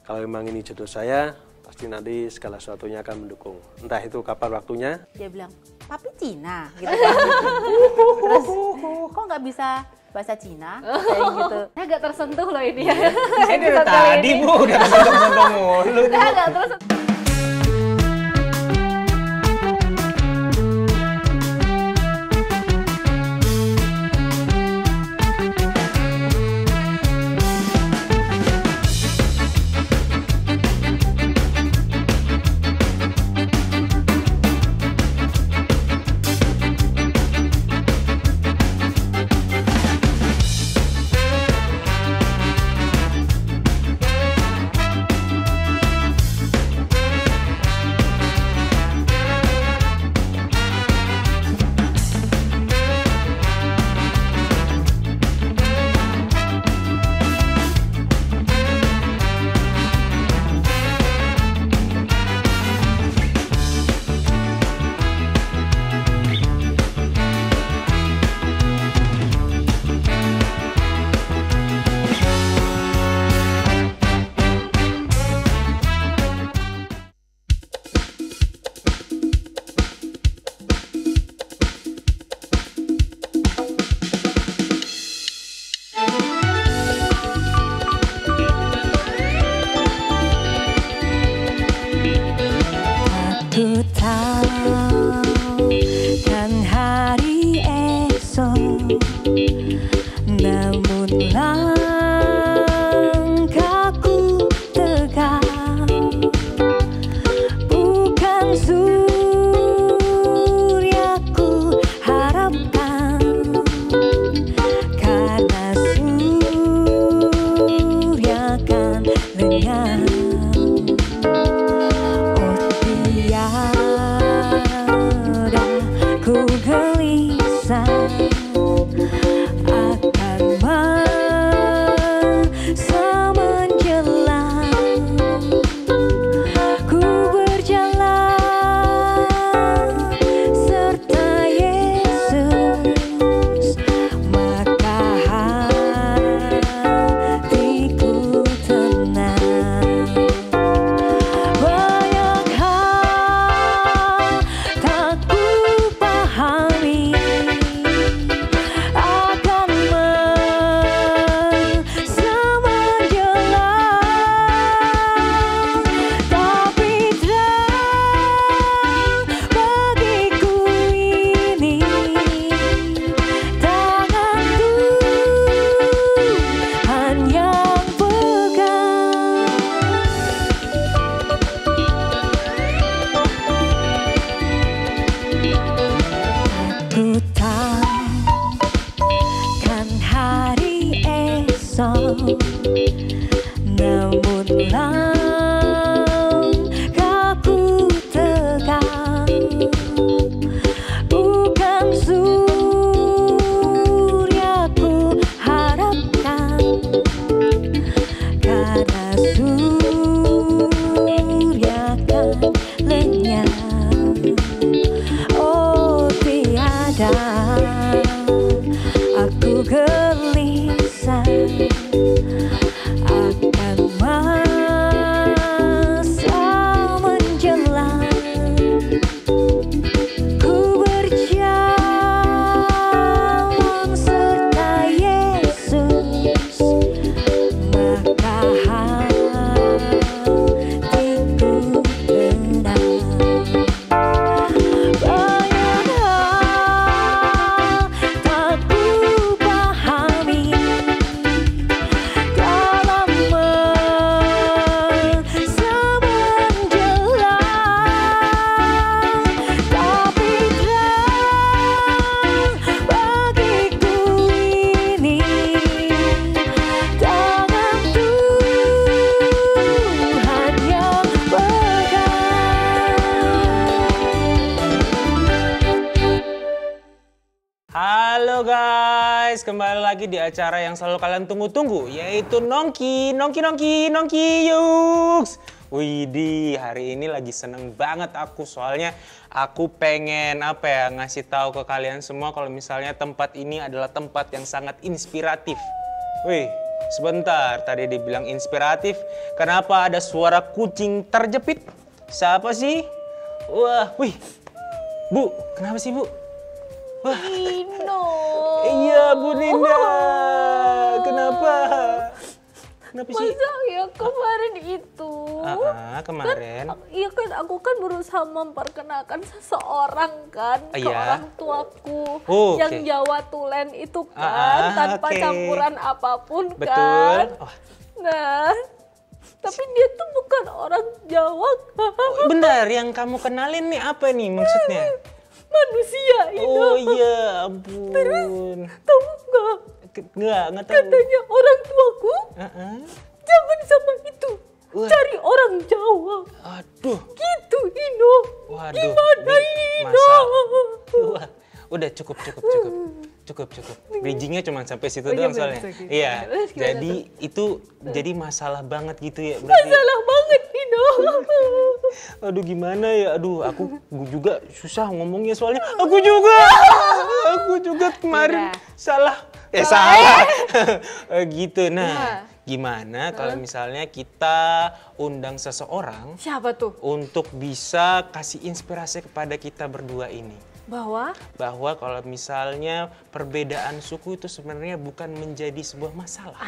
Kalau memang ini jodoh saya, pasti nanti segala sesuatunya akan mendukung. Entah itu kapan waktunya. Dia bilang, papi Cina gitu kan. Terus kok nggak bisa bahasa Cina kayak gitu. Saya agak tersentuh loh ini ya. Ini udah tadi Bu, udah tersentuh mulu. Saya agak tersentuh. Aku tahu kan hari esok, namun langkahku tegak, bukan suryaku harapkan, karena surya kan lenyap. Ku gelisah akan masa menjelang, ku berjalan serta Yesus, maka hatiku tenang. Banyak hal tak ku pahami, akan masa menjelang, tapi terang bagiku ini tangan Tuhan yang pegang. Ku tahu kan hari esok, namun langkahku tegak, bukan suryaku harapkan, karena surya kan lenyap. Oh tiada, aku gelisah akan masa menjelang, ku berjalan serta Yesus, maka hatiku tenang. Banyak hal tak ku pahami dalam masa menjelang, tapi terang bagiku ini tangan Tuhan yang pegang. Halo guys, kembali lagi di acara yang selalu kalian tunggu-tunggu, yaitu Nongki Yuks. Widih, hari ini lagi seneng banget aku, soalnya aku pengen ngasih tahu ke kalian semua kalau misalnya tempat ini adalah tempat yang sangat inspiratif. Wih, sebentar. Tadi dibilang inspiratif. Kenapa ada suara kucing terjepit? Siapa sih? Wah, wih. Bu, kenapa sih, Bu? Wah. Ino. Iya, Bu Dinda. Kenapa? Kenapa sih? Masa ya kemarin itu? Kemarin. Iya kan aku kan berusaha memperkenalkan seseorang kan ke Iya. orang tuaku Oh, yang oke. Jawa Tulen itu kan tanpa oke. campuran apapun Betul. kan. Wah, Nah, tapi dia tuh bukan orang Jawa kan. bentar, yang kamu kenalin nih apa nih maksudnya? Manusia itu. Oh iya, ampun. Tahu nggak? Nggak tahu. Katanya orang tuaku Heeh. jangan sama itu. Wah. Cari orang Jawa. Aduh. Gitu, Ino. Waduh, Gimana ini Ino? Wah, udah cukup. Bridgingnya cuma sampai situ Oh, iya, doang soalnya. bener, oke. Iya, Terus gimana jadi itu jadi masalah banget gitu ya berarti. Salah banget, Ino. Aduh gimana ya, aduh aku juga susah ngomongnya soalnya aku juga kemarin salah. Salah. Gitu, nah gimana kalau misalnya kita undang seseorang Siapa tuh? untuk bisa kasih inspirasi kepada kita berdua ini. Bahwa kalau misalnya perbedaan suku itu sebenarnya bukan menjadi sebuah masalah.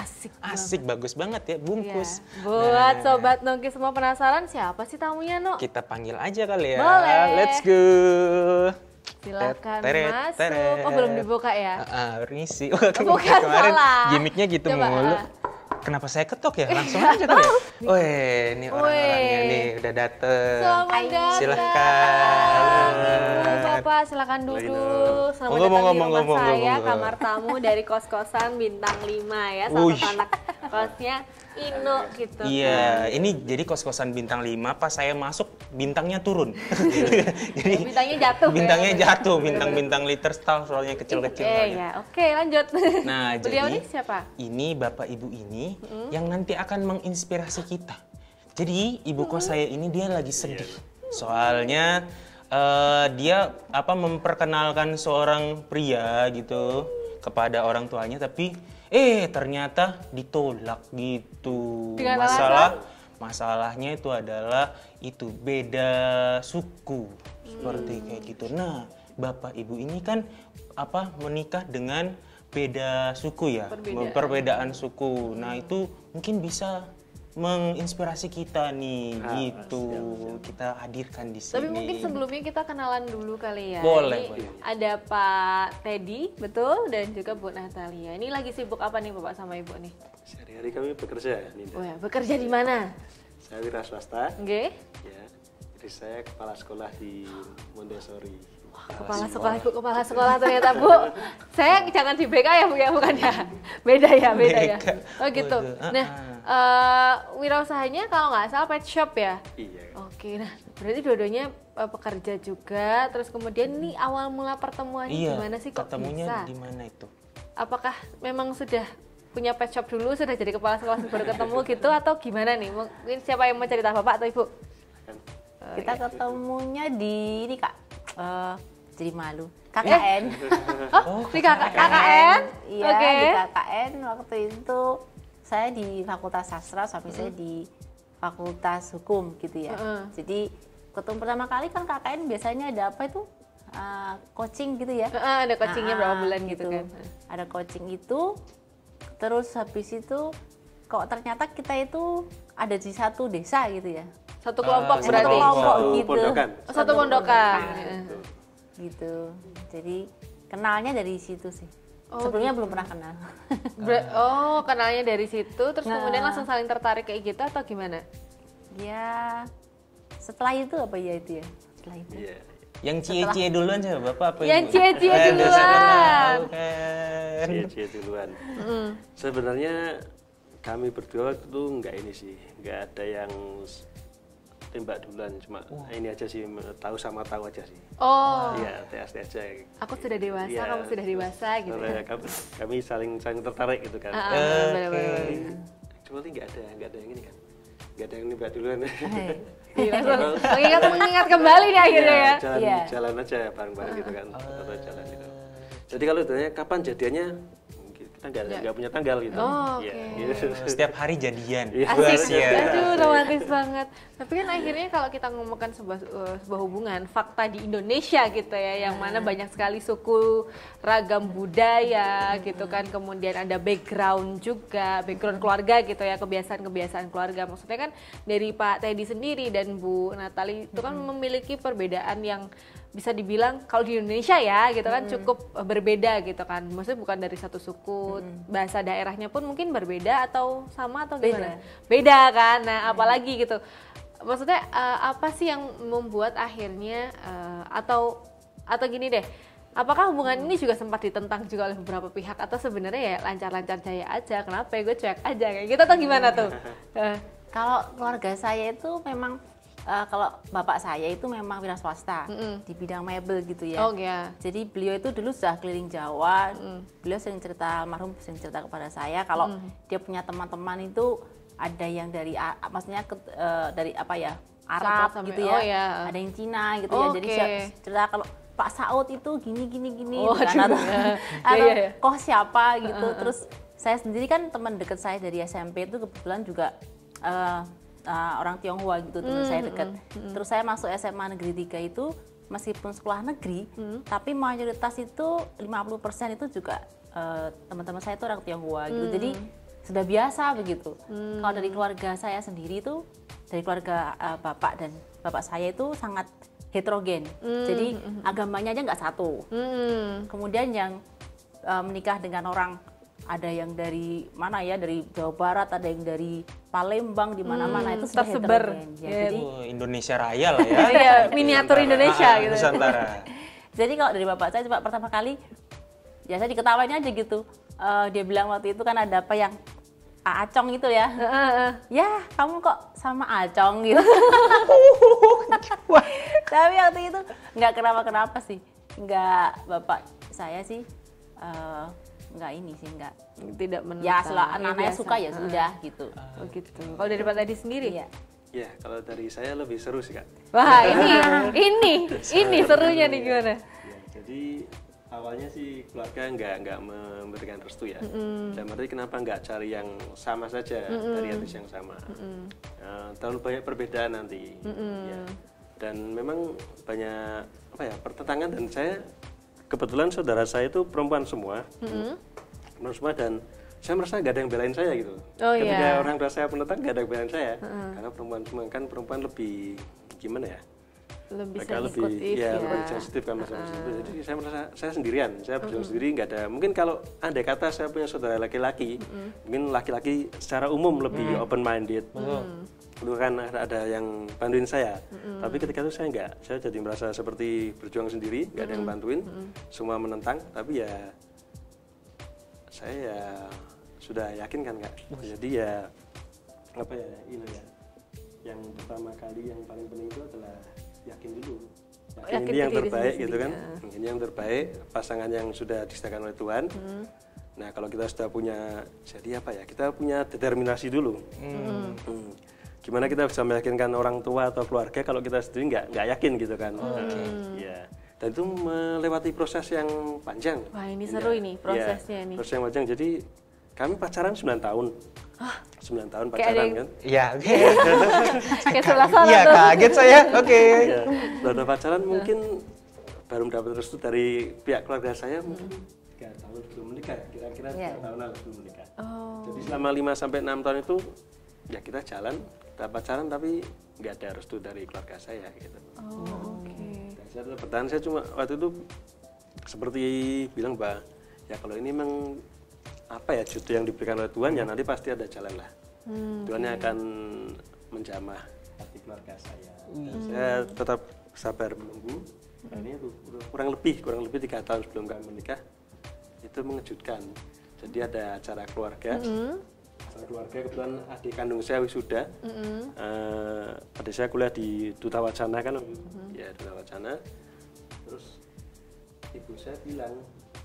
Asik bagus banget ya, bungkus. Ya. Buat Sobat Nongki semua penasaran siapa sih tamunya, No? Kita panggil aja kali ya. Boleh. Let's go. Silakan Teret, masuk. teret. Oh, belum dibuka ya? Permisi. Bukan, Kemarin salah. gimmicknya gitu Coba, mulu. Kenapa saya ketok ya? Langsung aja kali ya? Weh, ini orang-orangnya Weh. nih udah dateng. Selamat datang. Silahkan. Ibu, Bapak, silakan duduk. Selamat Monggo, datang di monggo, rumah monggo, saya, monggo. kamar tamu dari kos-kosan bintang 5 ya. Salah Wih. satu anak kosnya Ino gitu. Iya, ini jadi kos-kosan bintang 5, pas saya masuk bintangnya turun. Jadi Bintangnya jatuh. bintangnya ya. jatuh, bintang-bintang liter style soalnya kecil-kecil. Ya. Oke, lanjut. Nah, Beliau jadi nih siapa? ini bapak ibu ini yang nanti akan menginspirasi kita. Jadi ibu kos saya ini dia lagi sedih. Soalnya dia memperkenalkan seorang pria gitu kepada orang tuanya, tapi ternyata ditolak gitu. Dengan Masalahnya itu adalah itu beda suku seperti kayak gitu. Nah, bapak ibu ini kan menikah dengan beda suku ya, perbedaan suku. Nah, itu mungkin bisa menginspirasi kita nih gitu. Kita hadirkan di sini. Tapi mungkin sebelumnya kita kenalan dulu kali ya. Boleh, Ini ada Pak Teddy, betul, dan juga Bu Natalia. Ini lagi sibuk apa nih Bapak sama Ibu nih? Sehari-hari kami bekerja, Ninda. Oh ya, bekerja di mana? Saya wira swasta, Oke. ya. Jadi saya kepala sekolah di Montessori. Kepala sekolah, Ibu kepala sekolah ternyata Bu. Saya jangan di BK ya Bu ya, bukan ya? Beda ya. BK. Oh gitu. Waduh, Nah, wirausahanya kalau nggak salah pet shop ya? Iya. Oke, nah berarti dua-duanya pekerja juga. Terus kemudian nih awal mula pertemuannya gimana sih kok ketemunya bisa? di mana itu? Apakah memang sudah punya pet shop dulu, sudah jadi kepala sekolah baru ketemu gitu atau gimana nih? Mungkin siapa yang mau cerita, Bapak atau Ibu? Kita ketemunya di ini Kak. Jadi malu. KKN. Oh, di KKN? Iya, Oke. di KKN waktu itu saya di Fakultas Sastra, suami saya di Fakultas Hukum gitu ya. Jadi ketemu pertama kali kan KKN biasanya ada apa itu? Coaching gitu ya. Ada coachingnya berapa bulan gitu kan? Ada coaching itu, terus habis itu kok ternyata kita itu ada di satu desa gitu ya. Satu kelompok Satu berarti? kelompok Satu gitu. pondokan. Oh, satu pondokan. Gitu. Jadi kenalnya dari situ sih. Oh, Sebelumnya belum pernah kenal. Kenalnya dari situ, terus kemudian langsung saling tertarik kayak gitu atau gimana? Ya, setelah itu apa ya itu ya? Setelah itu. Iya. Yang cie-cie duluan siapa? Bapak apa Yang Ibu? cie-cie Aduh, duluan. siapa tahu kan. Cie-cie duluan. Sebenarnya kami berdua itu nggak ini sih, nggak ada yang tembak duluan, cuma ini aja sih, tahu sama tahu aja sih. Oh, Iya, TST aja. aku sudah dewasa, Iya. kamu sudah dewasa gitu. Soalnya kami saling tertarik gitu kan. Bener-bener. Actually nggak ada yang ini kan, nggak ada yang nembak duluan. Mengingat kembali nih akhirnya ya. Jalan aja bareng-bareng gitu kan, atau jalan gitu. Jadi kalau ditanya kapan jadiannya, kita tanggal, nggak punya tanggal gitu. Oh, Ya, oke. gitu. Setiap hari jadian. Iya. Asik, Iya. aduh romantis banget. Tapi kan akhirnya kalau kita ngomongkan sebuah hubungan, fakta di Indonesia gitu ya, yang mana banyak sekali suku, ragam budaya gitu kan, kemudian ada background juga, background keluarga gitu ya, kebiasaan-kebiasaan keluarga. Maksudnya kan dari Pak Teddy sendiri dan Bu Natali itu kan memiliki perbedaan yang bisa dibilang kalau di Indonesia ya gitu kan cukup berbeda gitu kan. Maksudnya bukan dari satu suku, bahasa daerahnya pun mungkin berbeda atau sama atau gimana? Beda kan. Nah, apalagi gitu. Maksudnya apa sih yang membuat akhirnya atau gini deh. Apakah hubungan ini juga sempat ditentang juga oleh beberapa pihak atau sebenarnya ya lancar-lancar jaya aja? Kenapa ya gue cuek aja kayak gitu atau gimana tuh? Kalau keluarga saya itu memang kalau bapak saya itu memang wira swasta di bidang mebel gitu ya. Oh iya. Jadi beliau itu dulu sudah keliling Jawa. Beliau sering cerita, almarhum sering cerita kepada saya kalau dia punya teman-teman itu ada yang dari maksudnya dari apa ya Arab Sampai- gitu ya. oh ya. Ada yang Cina gitu ya. Jadi Oke. cerita kalau Pak Saud itu gini Oh, kan, aduh. atau Iya, iya. kok siapa gitu. Terus saya sendiri kan teman dekat saya dari SMP itu kebetulan juga orang Tionghoa gitu, teman saya dekat. Terus saya masuk SMA Negeri 3 itu meskipun sekolah negeri, tapi mayoritas itu 50% itu juga teman-teman saya itu orang Tionghoa gitu. Jadi sudah biasa begitu. Kalau dari keluarga saya sendiri itu, dari keluarga bapak dan bapak saya itu sangat heterogen. Jadi agamanya aja nggak satu. Kemudian yang menikah dengan orang ada yang dari mana ya, dari Jawa Barat, ada yang dari Palembang, di mana-mana itu sudah tersebar. heterogen. Ya, Iya. jadi Indonesia Raya lah ya. Iya, miniatur Indonesia gitu. Nusantara. jadi kalau dari bapak saya coba pertama kali ya saya diketawain aja gitu. Dia bilang waktu itu kan ada apa yang Acong itu ya. Ya, kamu kok sama Acong gitu. Tapi waktu itu nggak kenapa-kenapa sih. Nggak, bapak saya sih nggak ini sih, nggak. Tidak menentang. Ya, setelah anak-anaknya biasa. suka ya sudah gitu. Oh gitu. Kalau dari Pak Teddy sendiri? Iya. Ya, kalau dari saya lebih seru sih, Kak. Wah, ini serunya nih gimana? Ya, jadi awalnya sih keluarga nggak memberikan restu ya. Dan berarti kenapa nggak cari yang sama saja dari artis yang sama? Terlalu banyak perbedaan nanti. Ya. Dan memang banyak apa ya pertentangan, dan saya kebetulan saudara saya itu perempuan semua, perempuan semua, dan saya merasa nggak ada yang belain saya gitu. Oh, Ketika iya. orang tua saya penentang nggak ada yang belain saya, karena perempuan semua kan perempuan lebih gimana ya? Lebih Mereka lebih sensitif ya, ya. lebih sensitif kan masalah itu. Jadi saya merasa saya sendirian, saya berjuang sendiri, nggak ada. Mungkin kalau andai kata saya punya saudara laki-laki, mungkin laki-laki secara umum lebih open minded. Dulu kan ada yang bantuin saya, tapi ketika itu saya nggak, saya jadi merasa seperti berjuang sendiri, nggak ada yang bantuin, semua menentang, tapi ya saya ya sudah yakin kan Kak. Jadi ya apa ya ini ya, yang pertama kali yang paling penting itu adalah yakin dulu. Yakin Ini yang ke diri terbaik sendiri gitu kan. ya. Ini yang terbaik, pasangan yang sudah disediakan oleh Tuhan. Nah, kalau kita sudah punya, jadi apa ya? Kita punya determinasi dulu. Gimana kita bisa meyakinkan orang tua atau keluarga kalau kita sendiri nggak yakin gitu kan? Ya. Dan itu melewati proses yang panjang. Wah, ini seru ini prosesnya Ya, nih. proses yang panjang. Jadi kami pacaran 9 tahun. 9 tahun Kayak ada pacaran yang- kan? Iya, oke. Kayak sebelah sana Iya, tuh. kaget saya. Oke. Ya, udah pacaran mungkin baru mendapat restu dari pihak keluarga saya mungkin 3 tahun sebelum menikah, kira-kira 3 tahunan sebelum menikah. Jadi selama 5 sampai 6 tahun itu ya kita jalan, kita pacaran, tapi nggak ada restu dari keluarga saya gitu. Dan saya tetap bertahan, saya cuma waktu itu seperti bilang Mbak, ya kalau ini memang apa ya jodoh yang diberikan oleh Tuhan, ya nanti pasti ada jalan lah. Tuhan yang akan menjamah hati keluarga saya. Dan saya tetap sabar menunggu. Dan ini tuh kurang lebih 3 tahun sebelum kami menikah, itu mengejutkan. Jadi ada acara keluarga. Acara keluarga, kebetulan adik kandung saya wisuda. Adik saya kuliah di Duta Wacana kan, ya Duta Wacana. Terus ibu saya bilang,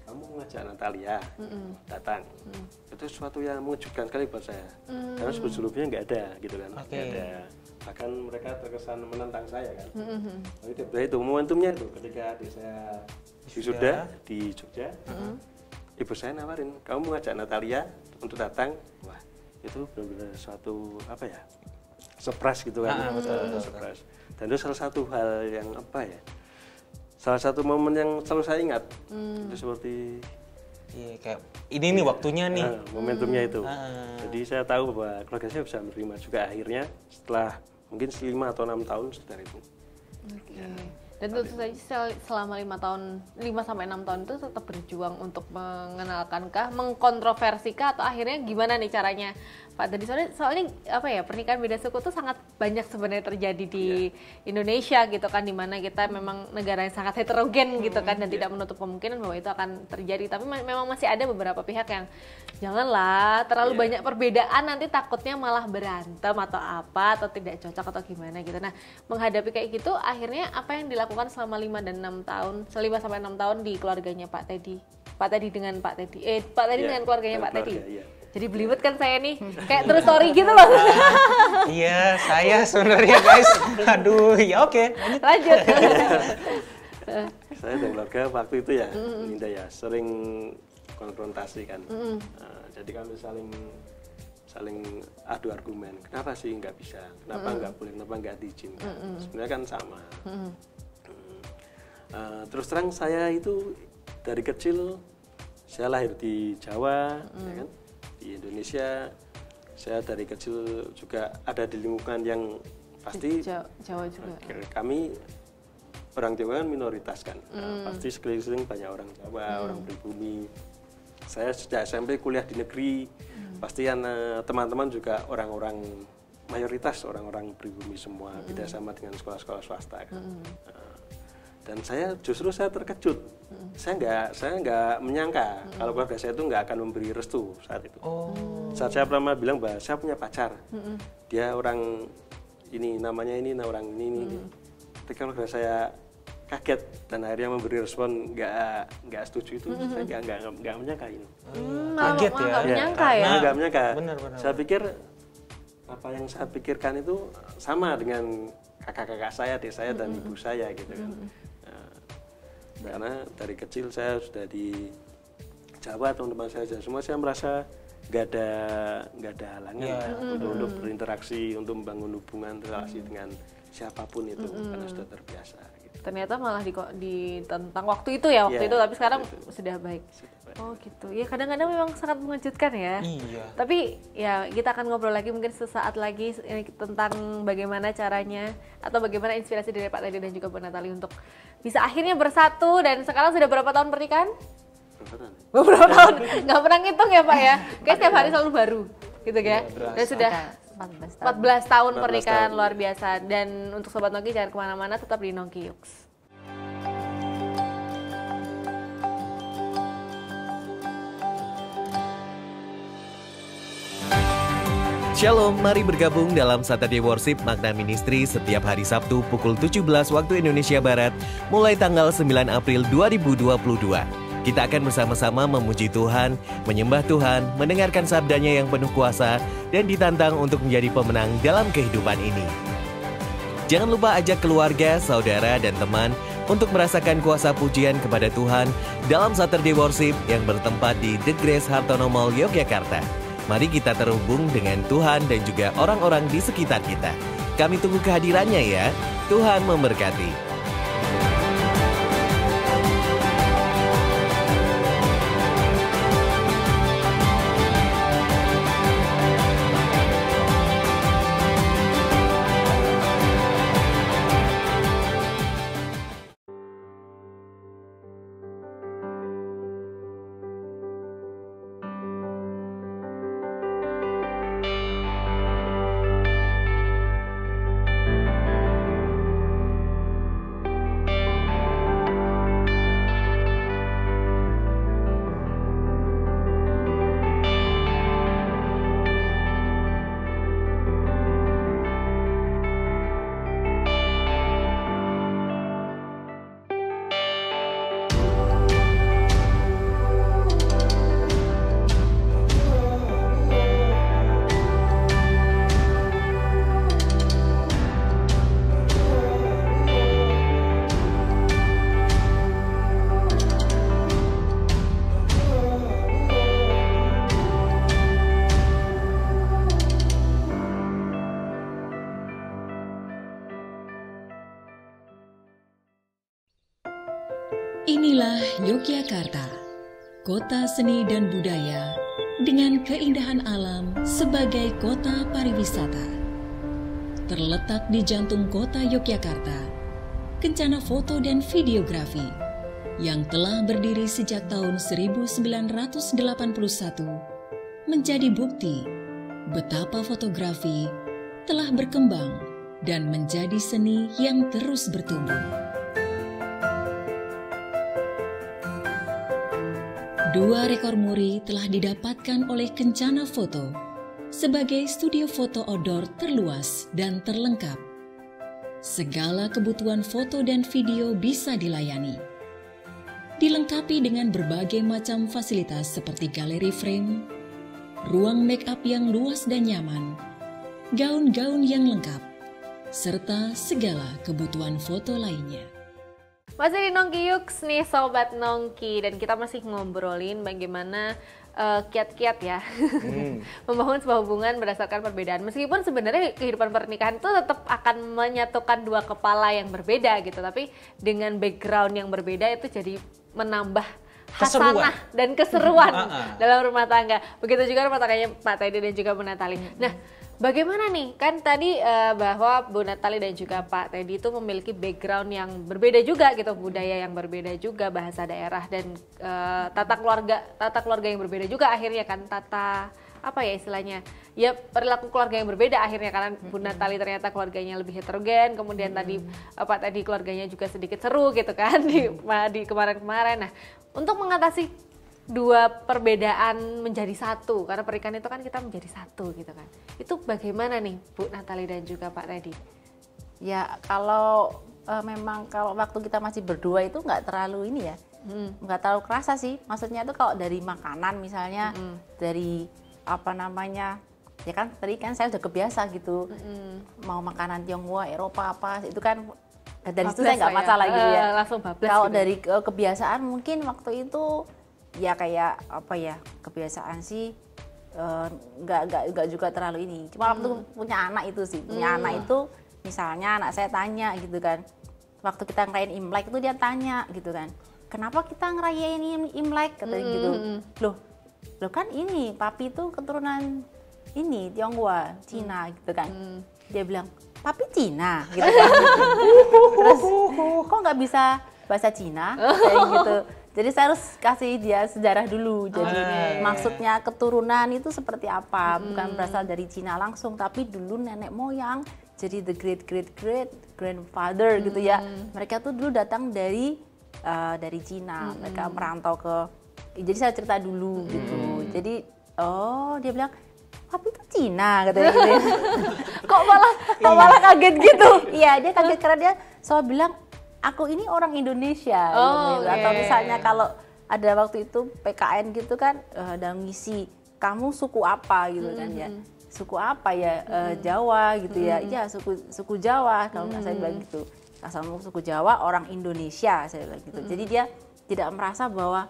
kamu ngajak Natalia datang. Itu sesuatu yang mengejutkan sekali buat saya. Karena sebelumnya nggak ada gitu kan. Nggak ada. Bahkan mereka terkesan menentang saya kan. Tapi tiba-tiba itu momentumnya itu ketika adik saya wisuda di Jogja. ibu saya nawarin, kamu mau ngajak Natalia untuk datang. Wah, itu benar-benar suatu apa ya, surprise gitu kan. Surprise. Dan itu salah satu hal yang apa ya, salah satu momen yang selalu saya ingat. Itu seperti Iya, kayak ini nih waktunya nih. Momentumnya itu. Jadi saya tahu bahwa keluarga saya bisa menerima juga akhirnya setelah mungkin 5 atau 6 tahun setelah itu. Oke. Dan tentu saja selama 5 sampai 6 tahun itu tetap berjuang untuk mengenalkankah, mengkontroversikah, atau akhirnya gimana nih caranya Pak Teddy? Soalnya apa ya, pernikahan beda suku tuh sangat banyak sebenarnya terjadi di Indonesia gitu kan, dimana kita memang negara yang sangat heterogen gitu kan, dan tidak menutup kemungkinan bahwa itu akan terjadi. Tapi memang masih ada beberapa pihak yang janganlah terlalu banyak perbedaan, nanti takutnya malah berantem atau apa, atau tidak cocok atau gimana gitu. Nah, menghadapi kayak gitu, akhirnya apa yang dilakukan selama 5 dan 6 tahun, 5 sampai 6 tahun di keluarganya Pak Teddy? Pak Teddy dengan Pak Teddy, Pak Teddy dengan keluarganya Pak Teddy. Jadi belibet kan saya nih, kayak terus story gitu loh. Iya, saya sebenarnya guys. Aduh, ya oke. Lanjut. Saya dan keluarga waktu itu ya, Linda ya, sering konfrontasi kan. Jadi kami saling adu argumen. Kenapa sih nggak bisa? Kenapa nggak boleh? Kenapa nggak diizinkan? Sebenarnya kan sama. Terus terang saya itu dari kecil, saya lahir di Jawa, ya kan? Di Indonesia. Saya dari kecil juga ada di lingkungan yang pasti Jawa juga. Kami orang Jawa kan minoritas kan, pasti sekeliling banyak orang Jawa, orang pribumi. Saya sejak SMP kuliah di negeri, pasti teman-teman juga orang-orang mayoritas orang-orang pribumi semua, beda sama dengan sekolah-sekolah swasta kan. Dan saya terkejut, saya nggak menyangka kalau keluarga saya itu nggak akan memberi restu saat itu. Saat saya pernah bilang bahwa saya punya pacar, dia orang ini, namanya ini, orang ini. Ketika keluarga saya kaget dan akhirnya memberi respon nggak setuju, itu saya nggak menyangka ini. Kaget ya? Nggak menyangka ya? Nggak menyangka. Benar. Saya pikir apa yang saya pikirkan itu sama dengan kakak-kakak saya, adik saya dan ibu saya gitu kan. Karena dari kecil saya sudah di Jawa, teman-teman saya semua, saya merasa nggak ada halangan untuk berinteraksi, untuk membangun hubungan relasi dengan siapapun itu, karena sudah terbiasa. Gitu. Ternyata malah ditentang waktu itu ya, itu, tapi sekarang sudah baik. Oh gitu, ya kadang-kadang memang sangat mengejutkan ya. Iya. Tapi ya kita akan ngobrol lagi mungkin sesaat lagi tentang bagaimana caranya atau bagaimana inspirasi dari Pak Teddy dan juga Bu Natalie untuk bisa akhirnya bersatu. Dan sekarang sudah berapa tahun pernikahan? Beberapa tahun? Nggak pernah ngitung ya Pak ya? Kayak setiap hari selalu baru gitu ya. Dan sudah 14 tahun pernikahan, luar biasa. Dan untuk Sobat Nongki jangan kemana-mana, tetap di Nongki Yuks. Shalom, mari bergabung dalam Saturday Worship Magna Ministry setiap hari Sabtu pukul 17 waktu Indonesia Barat mulai tanggal 9 April 2022. Kita akan bersama-sama memuji Tuhan, menyembah Tuhan, mendengarkan sabdanya yang penuh kuasa, dan ditantang untuk menjadi pemenang dalam kehidupan ini. Jangan lupa ajak keluarga, saudara, dan teman untuk merasakan kuasa pujian kepada Tuhan dalam Saturday Worship yang bertempat di The Grace Hartono Mall, Yogyakarta. Mari kita terhubung dengan Tuhan dan juga orang-orang di sekitar kita. Kami tunggu kehadirannya ya. Tuhan memberkati. Inilah Yogyakarta, kota seni dan budaya dengan keindahan alam sebagai kota pariwisata. Terletak di jantung kota Yogyakarta, Kencana Foto dan Videografi yang telah berdiri sejak tahun 1981 menjadi bukti betapa fotografi telah berkembang dan menjadi seni yang terus bertumbuh. Dua rekor muri telah didapatkan oleh Kencana Foto sebagai studio foto outdoor terluas dan terlengkap. Segala kebutuhan foto dan video bisa dilayani. Dilengkapi dengan berbagai macam fasilitas seperti galeri frame, ruang make up yang luas dan nyaman, gaun-gaun yang lengkap, serta segala kebutuhan foto lainnya. Masih di Nongki Yuks nih Sobat Nongki, dan kita masih ngobrolin bagaimana kiat-kiat ya membangun sebuah hubungan berdasarkan perbedaan. Meskipun sebenarnya kehidupan pernikahan itu tetap akan menyatukan dua kepala yang berbeda gitu, tapi dengan background yang berbeda itu jadi menambah hasanah dan keseruan dalam rumah tangga. Begitu juga rumah tangganya Pak Teddy dan juga Bu Natali. Nah, bagaimana nih? Kan tadi bahwa Bu Natali dan juga Pak Teddy itu memiliki background yang berbeda juga gitu, budaya yang berbeda juga, bahasa daerah dan tata keluarga yang berbeda juga akhirnya kan, tata apa ya istilahnya? Ya perilaku keluarga yang berbeda akhirnya, karena Bu Natali ternyata keluarganya lebih heterogen, kemudian tadi Pak Teddy keluarganya juga sedikit seru gitu kan di kemarin-kemarin. Nah, untuk mengatasi dua perbedaan menjadi satu, karena pernikahan itu kan kita menjadi satu gitu kan. Itu bagaimana nih Bu Natali dan juga Pak Teddy? Ya kalau memang kalau waktu kita masih berdua itu nggak terlalu ini ya, nggak terlalu kerasa sih. Maksudnya itu kalau dari makanan misalnya, dari apa namanya, ya kan tadi kan saya udah kebiasa gitu, mau makanan Tionghoa, Eropa apa, itu kan dari situ saya nggak masalah gitu ya. Langsung bablas. Kalau gitu. dari kebiasaan mungkin waktu itu ya kayak apa ya, kebiasaan sih nggak juga terlalu ini. Cuma waktu punya anak itu sih, punya anak itu misalnya anak saya tanya gitu kan, waktu kita ngerayain Imlek itu dia tanya gitu kan, kenapa kita ngerayain Imlek katanya gitu. Loh kan ini papi itu keturunan ini Tionghoa, Cina gitu kan. Dia bilang, papi Cina gitu kan. Terus kok nggak bisa bahasa Cina kayak gitu. Jadi saya harus kasih dia sejarah dulu. Jadi maksudnya keturunan itu seperti apa? Bukan berasal dari Cina langsung, tapi dulu nenek moyang, jadi the great grandfather gitu ya. Mereka tuh dulu datang dari Cina. Mereka merantau ke. Jadi saya cerita dulu gitu. Jadi dia bilang, papi itu Cina katanya gitu. Kok malah kaget gitu? Iya, dia kaget karena dia selalu bilang, aku ini orang Indonesia gitu. Atau misalnya kalau ada waktu itu PKN gitu kan, ada ngisi kamu suku apa gitu kan ya, suku apa ya, Jawa gitu ya, iya suku Jawa kalau nggak saya bilang gitu, asal suku Jawa orang Indonesia saya bilang gitu. Jadi dia tidak merasa bahwa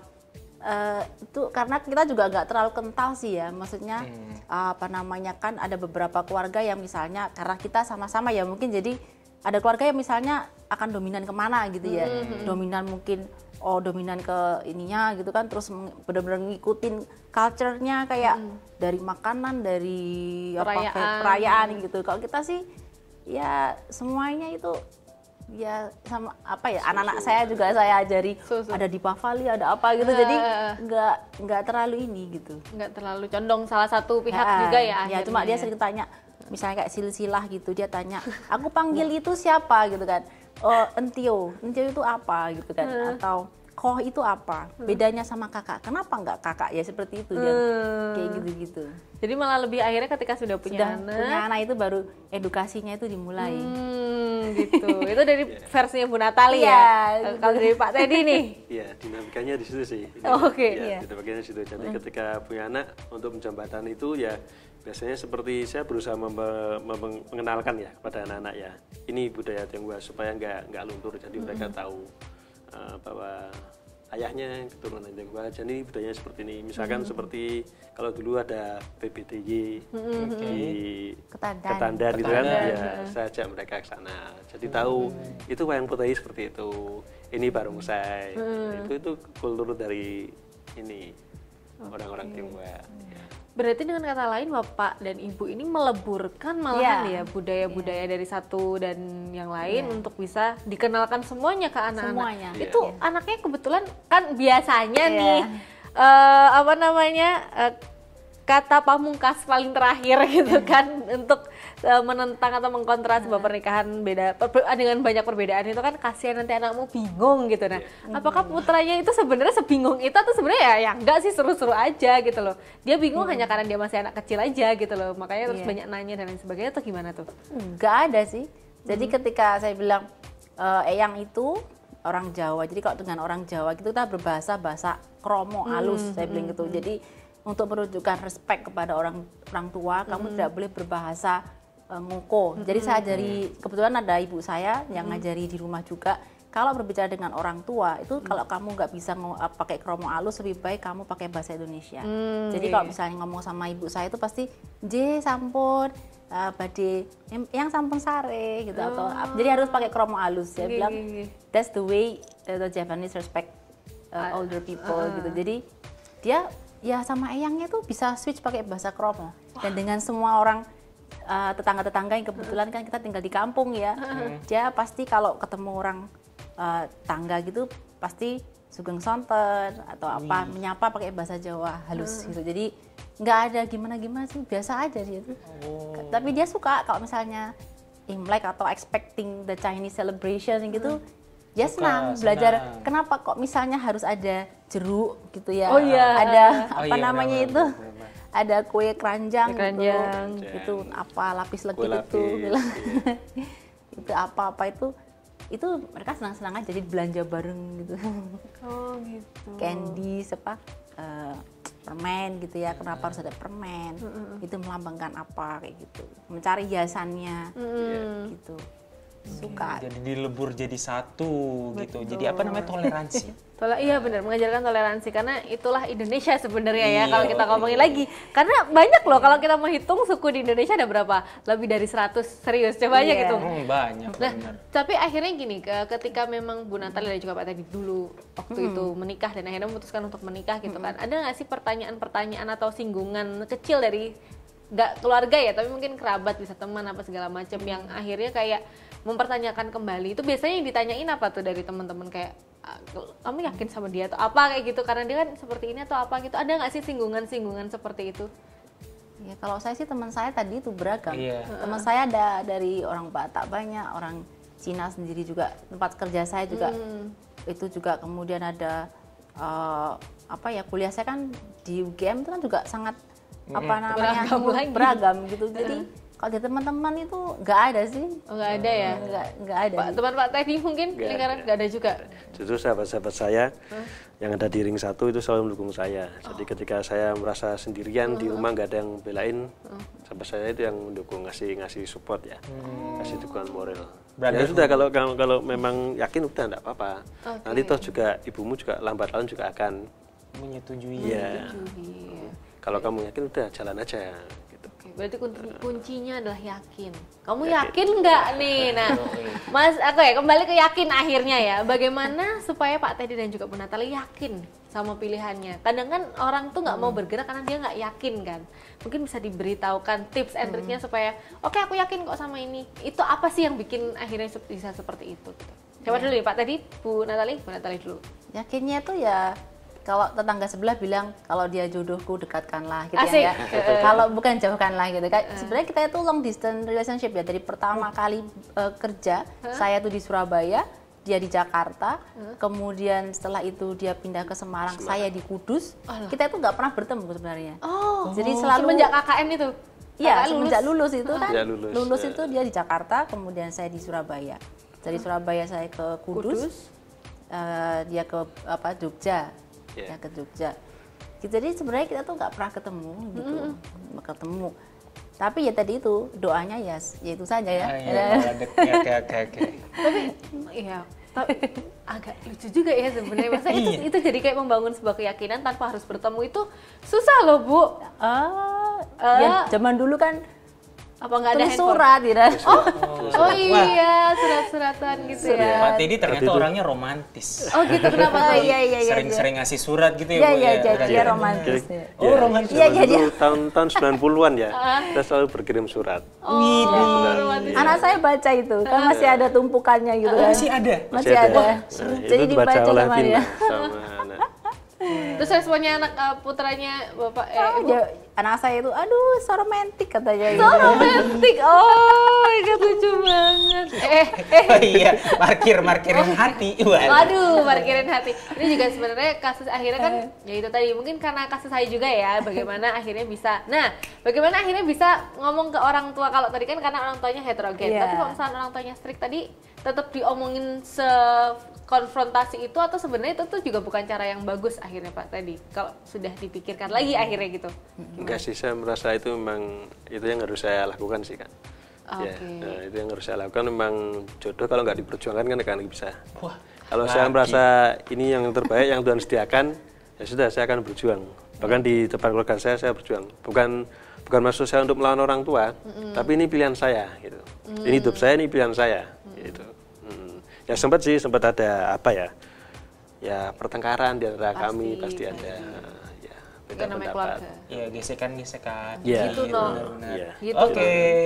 itu, karena kita juga nggak terlalu kental sih ya, maksudnya apa namanya kan ada beberapa keluarga yang misalnya karena kita sama-sama ya mungkin jadi ada keluarga yang misalnya akan dominan kemana gitu ya, dominan mungkin dominan ke ininya gitu kan, terus benar-benar ngikutin culture-nya kayak dari makanan, dari perayaan gitu. Kalau kita sih ya semuanya itu ya sama apa ya, anak-anak saya juga saya ajari ada di Pavali ada apa gitu, jadi nggak terlalu ini gitu, nggak terlalu condong salah satu pihak juga ya. Ya cuma dia sering tanya misalnya kayak silsilah gitu, dia tanya aku panggil itu siapa gitu kan, Entio itu apa gitu kan, atau Koh itu apa, bedanya sama kakak, kenapa nggak kakak ya, seperti itu dia kayak gitu-gitu. Jadi malah lebih akhirnya ketika sudah punya anak itu baru edukasinya itu dimulai. Gitu. Itu dari versinya Bu Natali ya. Kalau dari Pak Teddy nih? Iya, dinamikanya di situ sih. Dinamikanya di situ. Jadi ketika punya anak, untuk menjembatani itu ya biasanya seperti saya berusaha mengenalkan ya kepada anak-anak ya. Ini budaya Tionghoa supaya nggak luntur. Jadi mereka tahu bahwa ayahnya keturunan Tionghoa, jadi budayanya seperti ini. Misalkan seperti kalau dulu ada PBTY di Ketandan gitu kan, ya saya ajak mereka ke sana. Jadi tahu itu wayang putih seperti itu, ini barongsai, itu kultur dari ini orang-orang Tionghoa. Berarti dengan kata lain Bapak dan Ibu ini meleburkan malahan ya budaya-budaya dari satu dan yang lain untuk bisa dikenalkan semuanya ke anak-anak. Semuanya. Itu anaknya kebetulan kan biasanya nih apa namanya kata pamungkas paling terakhir gitu kan untuk menentang atau mengkontra sebuah pernikahan dengan banyak perbedaan itu kan kasihan nanti anakmu bingung gitu. Nah, apakah putranya itu sebenarnya sebingung itu atau sebenarnya ya enggak sih, seru-seru aja gitu loh. Dia bingung hanya karena dia masih anak kecil aja gitu loh. Makanya terus banyak nanya dan lain sebagainya atau gimana tuh? Enggak ada sih. Jadi ketika saya bilang eyang itu orang Jawa. Jadi kalau dengan orang Jawa gitu kita berbahasa bahasa kromo halus, saya bilang gitu. Jadi untuk menunjukkan respect kepada orang tua, kamu tidak boleh berbahasa ngoko. Jadi saya kebetulan ada ibu saya yang ngajari di rumah juga. Kalau berbicara dengan orang tua itu kalau kamu nggak bisa pakai kromo halus, lebih baik kamu pakai bahasa Indonesia. Jadi kalau misalnya ngomong sama ibu saya itu pasti J sampun badhe yang sampun sare gitu atau jadi harus pakai kromo halus. Saya bilang that's the way the Japanese respect older people gitu. Jadi dia ya sama eyangnya tuh bisa switch pakai bahasa kromo. Dan dengan semua orang tetangga-tetangga yang kebetulan kan kita tinggal di kampung ya, dia pasti kalau ketemu orang tangga gitu pasti sugeng sonten atau apa menyapa pakai bahasa Jawa halus gitu. Jadi nggak ada gimana-gimana sih, biasa aja dia tuh. Tapi dia suka kalau misalnya Imlek atau expecting the Chinese celebration gitu. Dia senang belajar kenapa kok misalnya harus ada jeruk gitu ya. Ada apa namanya itu? Ada kue keranjang gitu, apa lapis legit itu bilang. Itu apa-apa itu mereka senang-senang aja jadi belanja bareng gitu. Oh gitu. Candy permen gitu ya, kenapa harus ada permen? Itu melambangkan apa kayak gitu. Mencari hiasannya gitu. Suka. Jadi dilebur jadi satu gitu. Jadi apa namanya, toleransi. Iya benar, mengajarkan toleransi karena itulah Indonesia sebenarnya ya kalau kita ngomongin lagi. Karena banyak loh kalau kita menghitung suku di Indonesia ada berapa? Lebih dari 100, serius coba aja gitu. Banyak. Nah, tapi akhirnya gini, ketika memang Bu Natali dan juga Pak Teddy dulu waktu itu menikah dan akhirnya memutuskan untuk menikah gitu kan. Ada nggak sih pertanyaan-pertanyaan atau singgungan kecil dari nggak keluarga ya, tapi mungkin kerabat, bisa teman apa segala macam yang akhirnya kayak mempertanyakan kembali. Itu biasanya yang ditanyain apa tuh dari teman-teman, kayak kamu yakin sama dia atau apa kayak gitu karena dia kan seperti ini atau apa gitu. Ada nggak sih singgungan-singgungan seperti itu? Ya kalau saya sih teman saya tadi itu beragam. Teman saya ada dari orang Batak banyak, orang Cina sendiri juga, tempat kerja saya juga itu juga, kemudian ada kuliah saya kan di UGM itu kan juga sangat beragam gitu. Jadi kalau di teman-teman itu nggak ada sih. Nggak ada ya? Nggak ada. Teman Pak Teddy mungkin lingkaran nggak ada juga? Justru sahabat-sahabat saya yang ada di ring 1 itu selalu mendukung saya. Jadi ketika saya merasa sendirian di rumah nggak ada yang belain, sahabat saya itu yang mendukung, ngasih support ya, kasih dukungan moral. Ya sudah, kalau memang yakin udah nggak apa-apa. Nanti toh juga ibumu juga lambat laun juga akan menyetujui. Iya. Kalau kamu yakin udah jalan aja. Berarti kuncinya adalah yakin. Kamu yakin nggak nih? Nah, Mas, kembali ke yakin akhirnya ya. Bagaimana supaya Pak Teddy dan juga Bu Natali yakin sama pilihannya? Kadang kan orang tuh nggak mau bergerak karena dia nggak yakin kan. Mungkin bisa diberitahukan tips and triknya supaya, oke, aku yakin kok sama ini. Itu apa sih yang bikin akhirnya bisa seperti itu? Coba dulu ya Pak Teddy, Bu Natali dulu. Yakinnya tuh ya, kalau tetangga sebelah bilang kalau dia jodohku dekatkanlah gitu. Asik. Ya. Kalau bukan jauhkanlah gitu kan. Sebenarnya kita itu long distance relationship ya. Dari pertama kali kerja, saya tuh di Surabaya, dia di Jakarta, kemudian setelah itu dia pindah ke Semarang, saya di Kudus. Kita itu nggak pernah bertemu sebenarnya. Jadi selalu semenjak KKN itu. Iya, semenjak lulus itu kan. Lulus itu dia di Jakarta, kemudian saya di Surabaya. Dari Surabaya saya ke Kudus. Dia ke Jogja. Ya ke Jogja. Jadi sebenarnya kita tuh nggak pernah ketemu gitu, Tapi ya tadi itu doanya ya itu saja ya. Oke. Tapi Agak lucu juga ya sebenarnya. Masa itu jadi kayak membangun sebuah keyakinan tanpa harus bertemu itu susah loh, Bu. Ya zaman dulu kan apa nggak ada tulis handphone? surat gitu. Oh iya, surat-suratan gitu ya. Pak Teddy ternyata orangnya romantis. Oh gitu, kenapa? Iya. Sering-sering ngasih surat gitu ya, Bu? Iya, ya? dia romantis. Oh, romantis. Iya, Dulu tahun 90-an ya, kita selalu berkirim surat. Oh, romantis. Anak saya baca itu, kan masih ada tumpukannya gitu kan. Masih ada? Masih ada. Jadi itu dibaca dibaca oleh sama Vina dia. sama anak. Terus responnya anak putranya Bapak Ibu? Anak saya itu, aduh, so romantis katanya. So romantis. Oh, itu lucu banget. Oh iya, parkirin hati. Waduh, parkirin hati. Ini juga sebenarnya kasus akhirnya kan ya itu tadi, mungkin karena kasus saya juga ya, bagaimana akhirnya bisa. Nah, bagaimana akhirnya bisa ngomong ke orang tua, kalau tadi kan karena orang tuanya heterogen. Iya. Tapi kalau misalnya orang tuanya strict tadi tetap diomongin konfrontasi itu, atau sebenarnya itu tuh juga bukan cara yang bagus akhirnya Pak tadi kalau sudah dipikirkan lagi akhirnya gitu. Enggak sih, saya merasa itu memang itu yang harus saya lakukan sih Kak. Ya, nah, itu yang harus saya lakukan. Memang jodoh kalau nggak diperjuangkan kan akan bisa. Kalau saya merasa ini yang terbaik yang Tuhan sediakan, ya sudah, saya akan berjuang. Bahkan di depan keluarga saya berjuang. Bukan maksud saya untuk melawan orang tua, tapi ini pilihan saya gitu. Ini hidup saya, ini pilihan saya gitu. Ya sempat ada apa ya? Ya pertengkaran di antara kami pasti ada. Ya, beda namanya pendapat. keluarga. Ya, gesekan. Ya, Gitu toh. Iya. Gitu. Oke.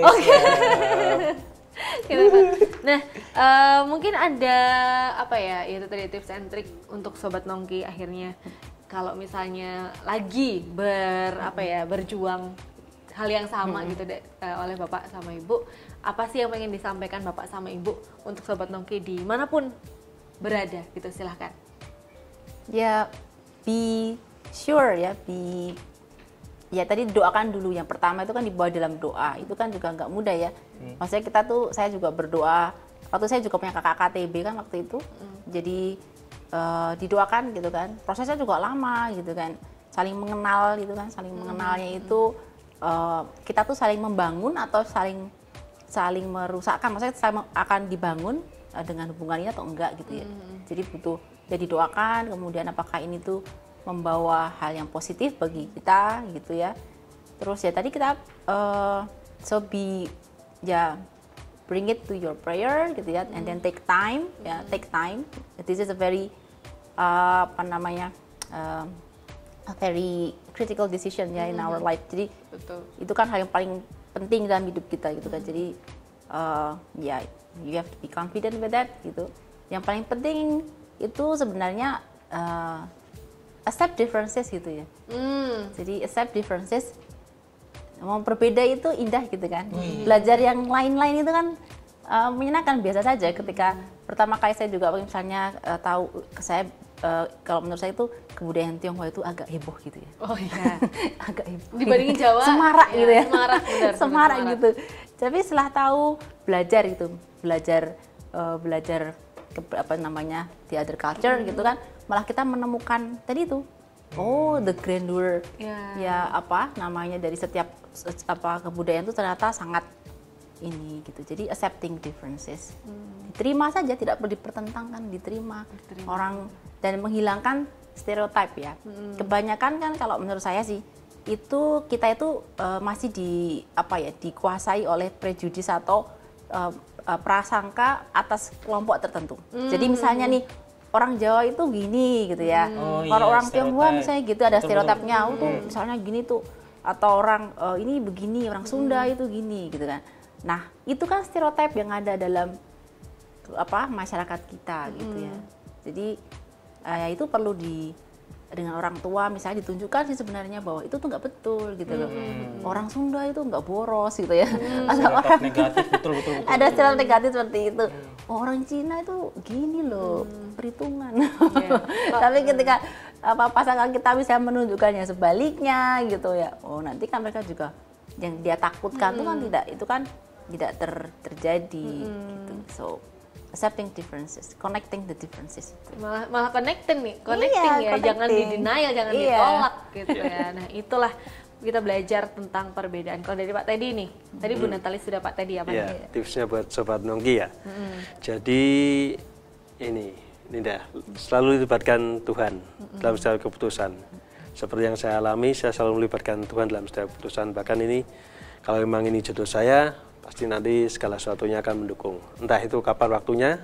Gitu. Nah, mungkin ada apa ya? Itu tadi tips and trick untuk sobat nongki akhirnya kalau misalnya lagi berjuang hal yang sama gitu oleh Bapak sama Ibu, apa sih yang pengen disampaikan Bapak sama Ibu untuk sobat nongki dimanapun berada gitu, silahkan. Ya, be sure ya, ya tadi doakan dulu. Yang pertama itu kan dibawa dalam doa, itu kan juga nggak mudah ya. Maksudnya saya juga berdoa, waktu saya juga punya kakak KTB kan waktu itu, jadi didoakan gitu kan. Prosesnya juga lama gitu kan, saling mengenal gitu kan, saling mengenalnya itu kita tuh saling membangun atau saling merusakkan, maksudnya akan dibangun dengan hubungannya atau enggak gitu ya. Jadi butuh jadi doakan, kemudian apakah ini tuh membawa hal yang positif bagi kita gitu ya. Terus ya tadi kita bring it to your prayer gitu ya, and then take time ya, take time. This is a very a very critical decision ya in our life. Jadi itu kan hal yang paling penting dalam hidup kita gitu kan. Jadi you have to be confident with that gitu. Yang paling penting itu sebenarnya accept differences gitu ya. Jadi accept differences. Mau berbeda itu indah gitu kan. Belajar yang lain-lain itu kan menyenangkan, biasa saja. Ketika pertama kali saya juga misalnya tahu kalau menurut saya itu kebudayaan Tionghoa itu agak heboh gitu ya. Oh iya. Agak heboh. Dibandingin Jawa. Semarak ya, gitu ya. Semarak gitu. Tapi setelah tahu belajar the other culture gitu kan, malah kita menemukan tadi itu the grandeur dari setiap kebudayaan itu ternyata sangat ini gitu. Jadi accepting differences, diterima saja, tidak perlu dipertentangkan, diterima orang, dan menghilangkan stereotip ya. Kebanyakan kan kalau menurut saya sih itu kita itu masih dikuasai oleh prejudis atau prasangka atas kelompok tertentu. Jadi misalnya nih orang Jawa itu gini gitu ya. Kalau orang Tionghoa misalnya gitu ada stereotipnya, tuh misalnya gini tuh, atau orang ini begini, orang Sunda itu gini gitu kan. Nah, itu kan stereotip yang ada dalam masyarakat kita gitu ya. Jadi itu perlu dengan orang tua misalnya ditunjukkan sih sebenarnya bahwa itu tuh nggak betul gitu loh. Orang Sunda itu nggak boros gitu ya. Ada orang negatif, betul. Ada stereotip negatif seperti itu. Orang Cina itu gini loh, perhitungan. Tapi ketika pasangan kita bisa menunjukkannya sebaliknya gitu ya. Oh, nanti kan mereka juga yang dia takutkan itu kan tidak terjadi gitu. So accepting differences, connecting the differences. Malah connecting ya, jangan di-denial, jangan ditolak gitu ya. Nah, itulah kita belajar tentang perbedaan. Kalau dari Pak Teddy nih, tadi Bu Natalie sudah Pak Teddy apa nih? Tipsnya buat sobat nongki ya. Jadi ini dah selalu dilibatkan Tuhan dalam setiap keputusan. Seperti yang saya alami, saya selalu melibatkan Tuhan dalam setiap keputusan. Bahkan ini kalau memang ini jodoh saya, pasti nanti segala sesuatunya akan mendukung. Entah itu kapan waktunya,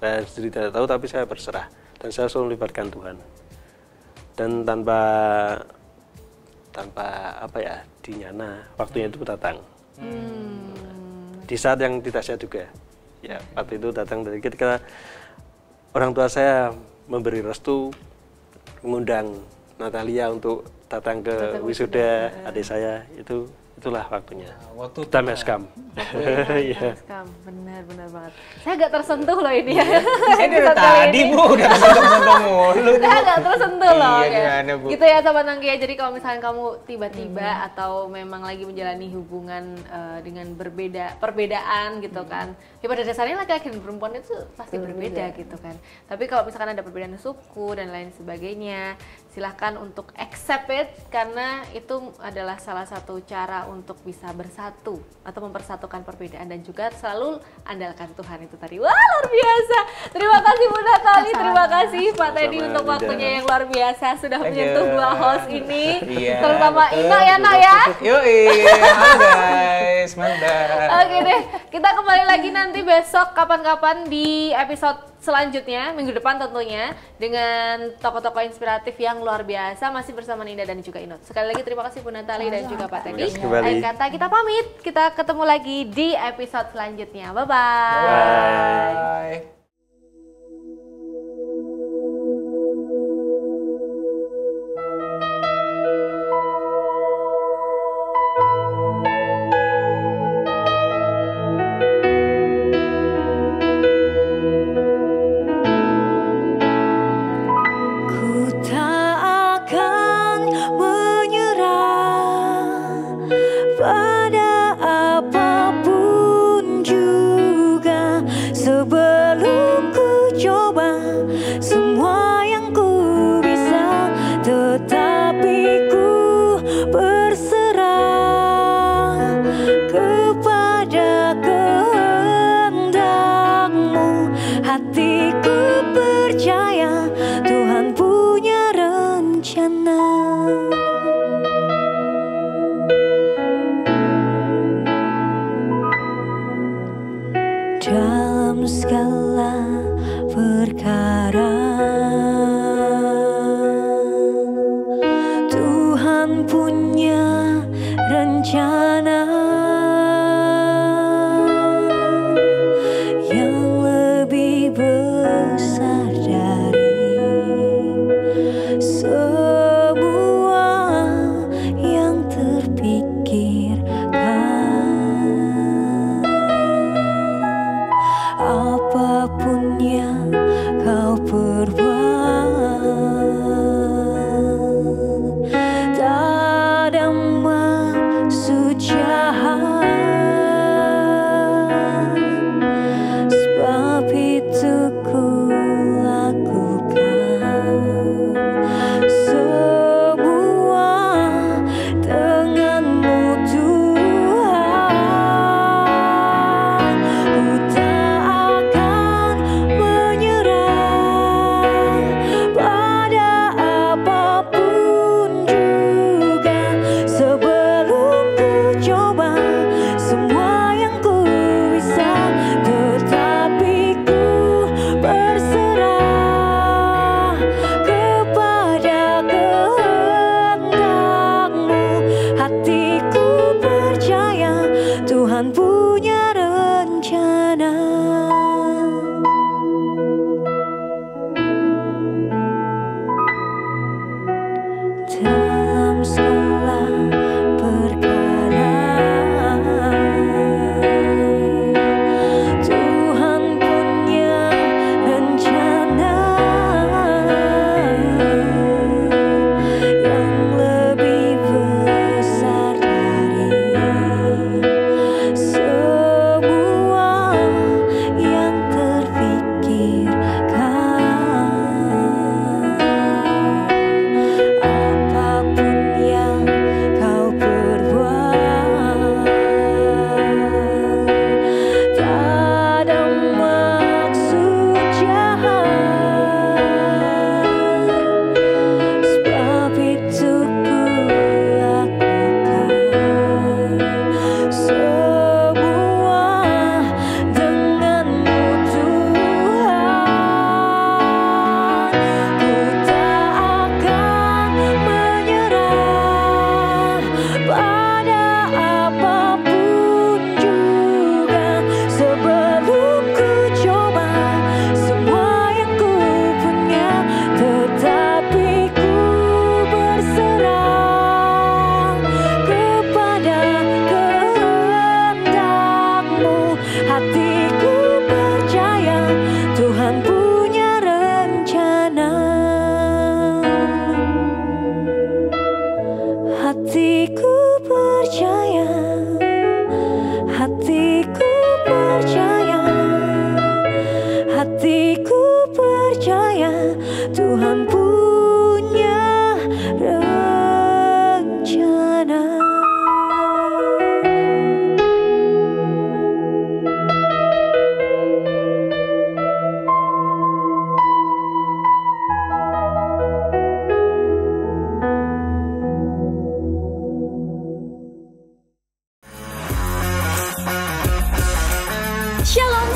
saya sendiri tidak tahu, tapi saya berserah dan saya selalu melibatkan Tuhan. Dan tanpa apa ya, dinyana, waktunya itu datang. Di saat yang tidak saya duga. Ya, waktu itu datang dari ketika orang tua saya memberi restu, mengundang Natalia untuk datang ke wisuda adik saya, itulah waktunya. Waktu kita meskam. Benar banget. Saya agak tersentuh loh ini ya. Saya dari tadi Bu udah tersentuh mulu. Saya agak tersentuh loh. Iya, gimana, Bu? Gitu ya Sobat Nangki ya. Jadi kalau misalnya kamu tiba-tiba atau memang lagi menjalani hubungan dengan perbedaan gitu kan. Ya pada dasarnya laki-laki dan perempuan itu pasti berbeda gitu kan. Tapi kalau misalkan ada perbedaan suku dan lain sebagainya, silahkan untuk accept it, karena itu adalah salah satu cara untuk bisa bersatu atau mempersatukan perbedaan, dan juga selalu andalkan Tuhan itu tadi. Wah, luar biasa. Terima kasih Bu Natali, terima kasih Pak Teddy untuk waktunya yang luar biasa sudah menyentuh dua host ini. Terutama Ina ya Nak ya. Yoi, halo guys, mantap. Oke deh, kita kembali lagi nanti besok kapan-kapan di episode selanjutnya, minggu depan tentunya, dengan tokoh-tokoh inspiratif yang luar biasa, masih bersama Ninda dan juga Inot. Sekali lagi terima kasih Bu Natali dan juga Pak Teddy. Dan kata kita pamit, kita ketemu lagi di episode selanjutnya. Bye-bye. Bye. Dalam segala perkara Tuhan punya rencana yang lebih besar dari semua yang terpikirkan. Apapun yang kau perbuat, tak ada maksud jahat, sebab itu ku lakukan semua denganmu Tuhan. Ku tak akan menyerah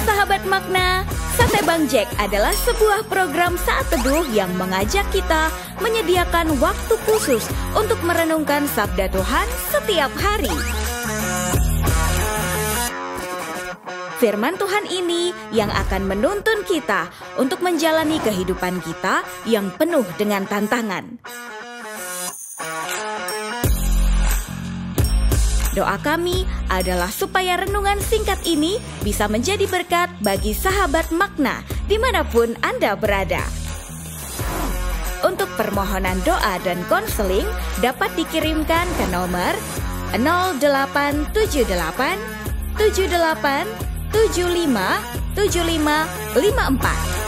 Sahabat Makna, Sate Bang Jack adalah sebuah program saat teduh yang mengajak kita menyediakan waktu khusus untuk merenungkan sabda Tuhan setiap hari. Firman Tuhan ini yang akan menuntun kita untuk menjalani kehidupan kita yang penuh dengan tantangan. Doa kami adalah supaya renungan singkat ini bisa menjadi berkat bagi sahabat Makna dimanapun Anda berada. Untuk permohonan doa dan konseling dapat dikirimkan ke nomor 0878 78 75 75 54.